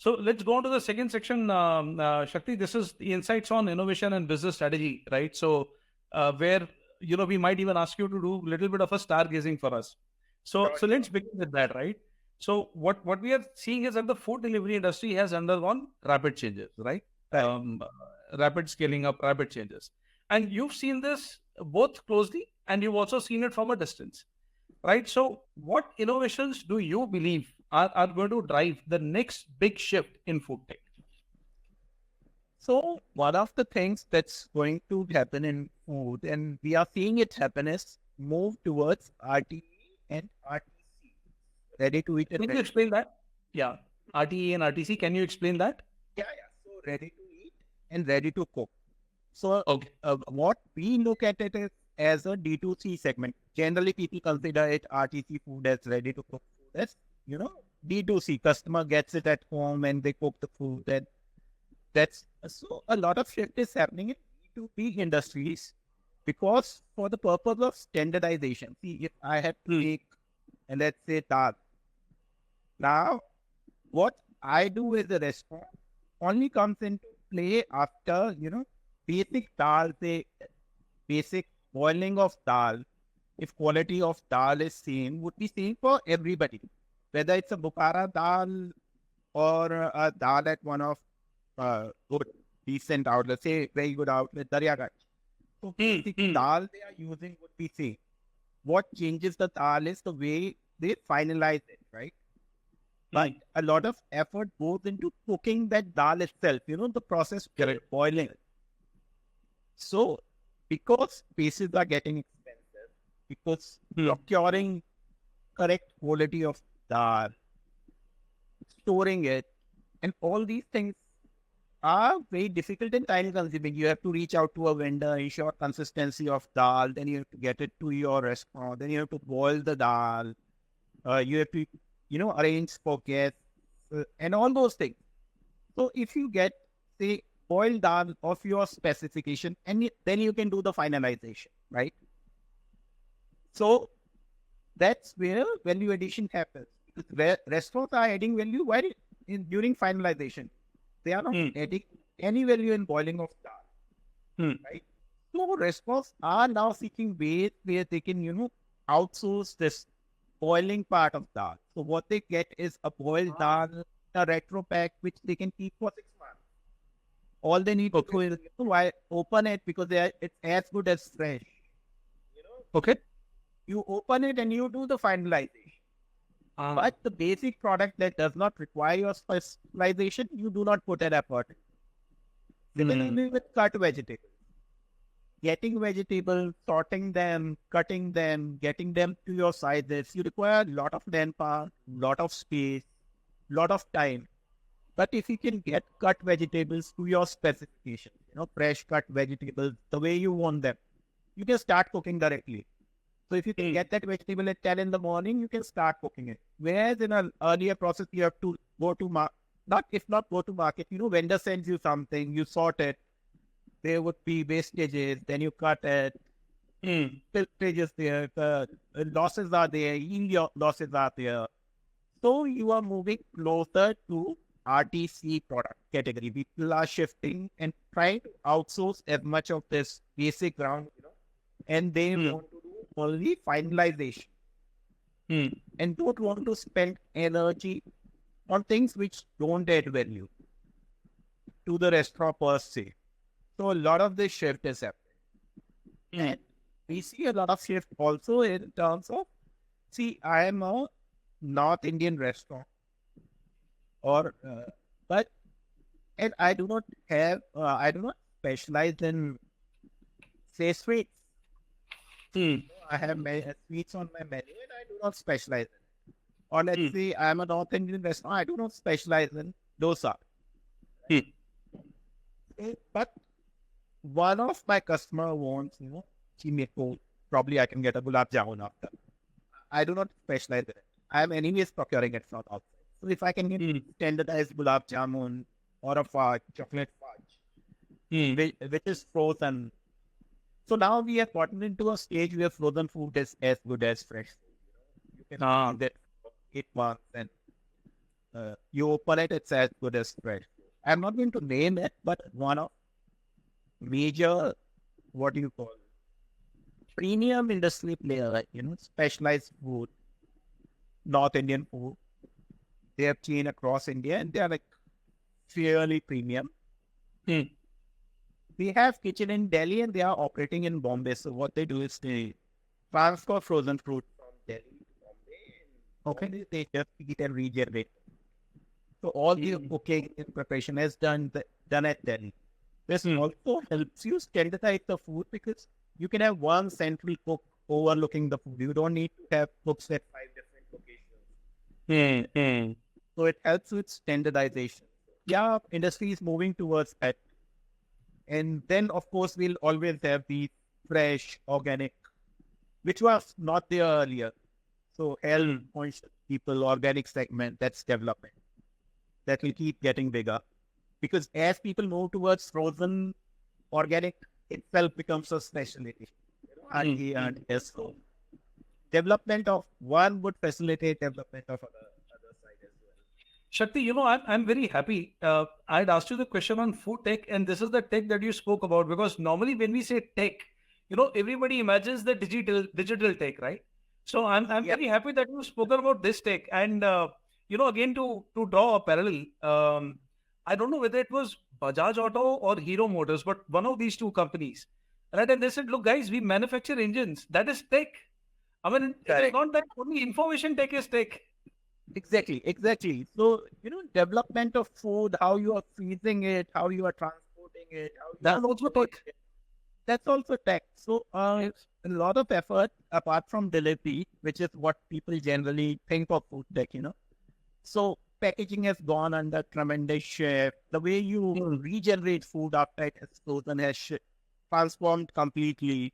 So let's go on to the second section, Shakti. This is the insights on innovation and business strategy, right? So where we might even ask you to do a little bit of a stargazing for us. So let's begin with that, right? So what we are seeing is that the food delivery industry has undergone rapid changes, right? Right. Rapid scaling up, rapid changes, and you've seen this both closely and you've also seen it from a distance, right? So, what innovations do you believe are going to drive the next big shift in food tech? So one of the things that's going to happen in food, and we are seeing it happen, is move towards RTE and RTC, ready to eat and Can you ready. explain that? Yeah, RTE and RTC. Can you explain that? Yeah. So ready to eat and ready to cook. So Okay. what we look at it is as a D2C segment. Generally, people consider it RTC food as ready to cook food as, D2C. Customer gets it at home and they cook the food. And that's so a lot of shift is happening in B2B industries because for the purpose of standardization. See, if I have to Hmm. make, and let's say dal. Now, what I do as a restaurant only comes into play after, basic dal, say basic boiling of dal, if quality of dal is same, would be same for everybody. Whether it's a Bukhara dal or a dal at one of good, decent outlet, say very good outlet, Daryaganj. So Hmm. basic Hmm. dal they are using would be same. What changes the dal is the way they finalize it, right? But Hmm. a lot of effort goes into cooking that dal itself, the process of Correct. boiling. So, because spaces are getting expensive, because Hmm. procuring correct quality of dal, storing it, and all these things are very difficult and time consuming. You have to reach out to a vendor, ensure consistency of dal, then you have to get it to your restaurant, then you have to boil the dal, you have to, arrange for guests, and all those things. So if you get, say, boiled dal of your specification, and then you can do the finalization, right? So that's where value addition happens. Where restaurants are adding value while during finalization. They are not Hmm. adding any value in boiling of dal, Hmm. right? So restaurants are now seeking ways where they can, outsource this boiling part of dal. So what they get is a boiled Ah. dal, a retro pack, which they can keep for 6 months. All they need to Okay. do is why open it because it's as good as fresh. You know, Okay. you open it and you do the finalization. Ah. But the basic product that does not require your specialization, you do not put an effort. Hmm. Similarly with cut vegetables. Getting vegetables, sorting them, cutting them, getting them to your sizes, you require a lot of manpower, lot of space, lot of time. But if you can get cut vegetables to your specification, fresh cut vegetables, the way you want them, you can start cooking directly. So if you can Hmm. get that vegetable at 10 in the morning, you can start cooking it. Whereas in an earlier process, you have to go to not if not go to market, vendor sends you something, you sort it. There would be wastages, then you cut it. Hmm. Filtrages there, losses are there, yield losses are there. So you are moving closer to RTC product category. People are shifting and trying to outsource as much of this basic ground, and they Hmm. want to do only finalization Hmm. and don't want to spend energy on things which don't add value to the restaurant per se. So a lot of this shift is happening. Hmm. And we see a lot of shift also in terms of, see, I am a North Indian restaurant or, but, and I do not specialize in, say, sweets. Hmm. I have sweets on my menu and I do not specialize in it. Or let's Hmm. say I'm a North Indian restaurant, I do not specialize in dosa. Hmm. But one of my customer wants, chimeko, probably I can get a gulab jamun after. I do not specialize in it. I am anyways procuring it from outside. So if I can get Hmm. standardized gulab jamun or a fudge, chocolate fudge, Hmm. which is frozen. So now we have gotten into a stage where frozen food is as good as fresh food. You can Ah. freeze it for 8 months and You open it, it's as good as fresh. I'm not going to name it, but one of major, what do you call it? Premium industry player, like, specialized food, North Indian food. They have chain across India and they are like fairly premium. Hmm. They have kitchen in Delhi and they are operating in Bombay. So what they do is they transfer frozen fruit from Delhi to Bombay. And they just eat and regenerate. So all the cooking and preparation is done at Delhi. This also helps you standardize the food because you can have one central cook overlooking the food. You don't need to have cooks at 5 different locations. So it helps with standardization. Yeah, industry is moving towards that. And then, of course, we'll always have the fresh, organic, which was not there earlier. So health conscious people, organic segment, that's development. That will keep getting bigger. Because as people move towards frozen, organic itself becomes a specialty. And yes, so development of one would facilitate development of other side as well. Shakti, I'm very happy. I'd asked you the question on food tech, and this is the tech that you spoke about, because normally when we say tech, everybody imagines the digital tech, right? So I'm very happy that you've spoken about this tech. And again, to draw a parallel, I don't know whether it was Bajaj Auto or Hero Motors, but one of these two companies, right? And they said, look, guys, we manufacture engines. That is tech. I mean, it's not that only information tech is tech. Exactly. So, development of food, how you are freezing it, how you are transporting it, That's also tech. That's also tech. So, a lot of effort apart from delivery, which is what people generally think of food tech, So, packaging has gone under tremendous shift. The way you regenerate food after it has frozen has transformed completely.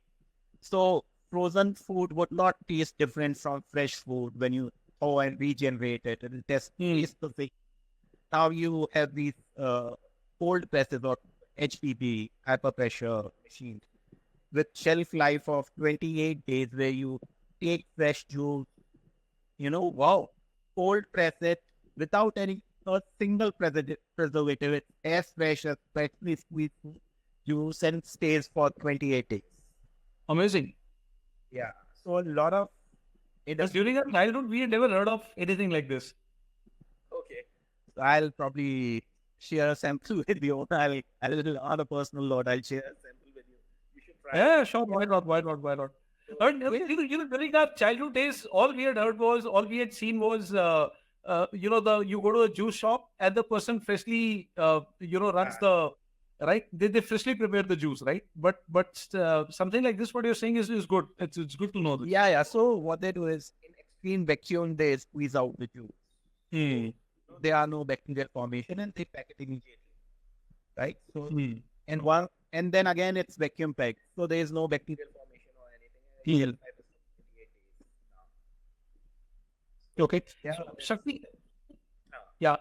So, frozen food would not taste different from fresh food when you and regenerate it. It tastes the same. Now you have these cold presses or HPP, hyper pressure machines, with shelf life of 28 days where you take fresh juice, cold press it without a single preservative. It's as fresh as freshly squeezed juice and stays for 28 days. Amazing. Yeah. So a lot of during our childhood, we had never heard of anything like this. Okay. So I'll probably share a sample with you. On a personal note, I'll share a sample with you. You should try. Yeah, sure. Why not? During our childhood days, all we had seen was, you go to a juice shop and the person freshly, runs the, right? They freshly prepare the juice, right? But something like this, what you're saying is good. It's good to know this. Yeah. So what they do is in extreme vacuum, they squeeze out the juice. There are no bacterial formation and they pack it immediately, right? So and then again it's vacuum packed, so there is no bacterial formation or anything. Okay. Yeah. So, Shakti. Yeah.